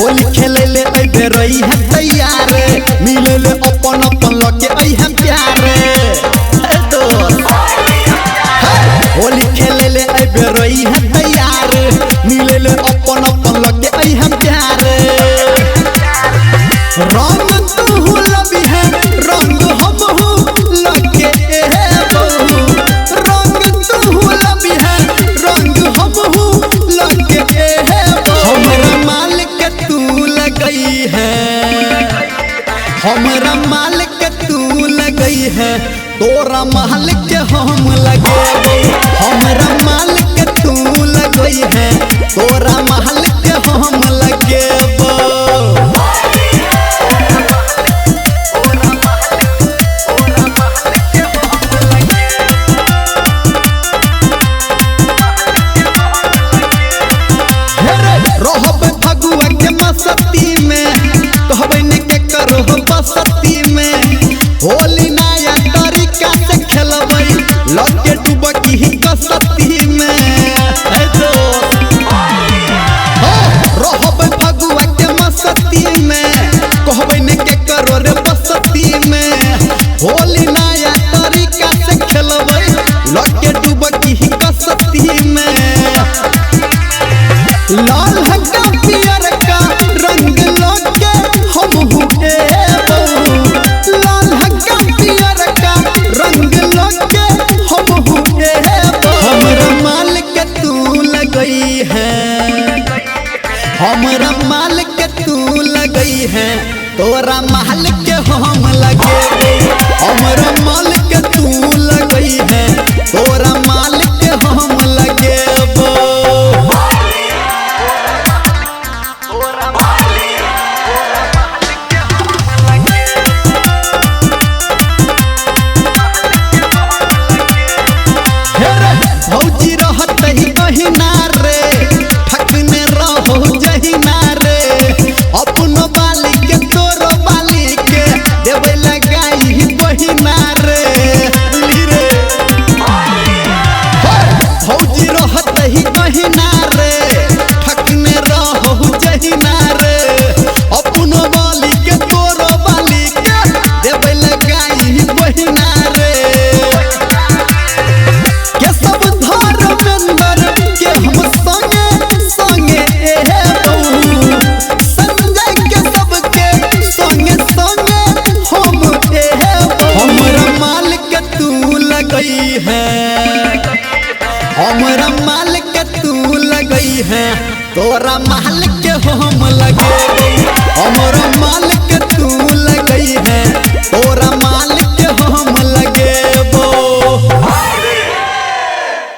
होली खेले ले अबे रही है तैयार मिले ले अपन अपन लगे आई है प्यार होली खेले ले अबे रही है तैयार मिले ले अपन अपन लगे आई है प्यार रंग तू लबी है रंग हम लगे रंग तू लबी है रंग हम लगे हमरा माल के तू लगई है हमरा माल के तू लगई है तोरा महल के हम लगे हमरा माल के तू लगई है तोरा महल के हम लगे फगुआ के मस्ती में कहबे न के करो बसती में होली नया तरीका से खेलबै लगे डुबकी ही कसती में रहबै फगुआ के मस्ती में कहबे न के करो रे बसती में होली नया तरीका से खेलबै लगे डुबकी ही कसती में लाल हक्का पियर का रंग लगे हम हुए लाल हक्का पियर का रंग लगे हम हुए हमरा माल के तू लगई है हमरा माल के तू लगई है तोरा महल के हम लगे हमरा माल के तू लगई है तोरा माल के हम लगे भौजी रहत ही कहिना रे ठकने रहो जहिना रे अपनो बाली के तोरो बाली के देबै लगाई बहिना रे लीरे भौजी रहत ही कहिना रे ठकने रहो जहिना रे अपनो बाली के तोरो बाली के देबै लगाई बहिना रे हमरा माल के तू लगई है तोरा महल के हम लगे हमरा माल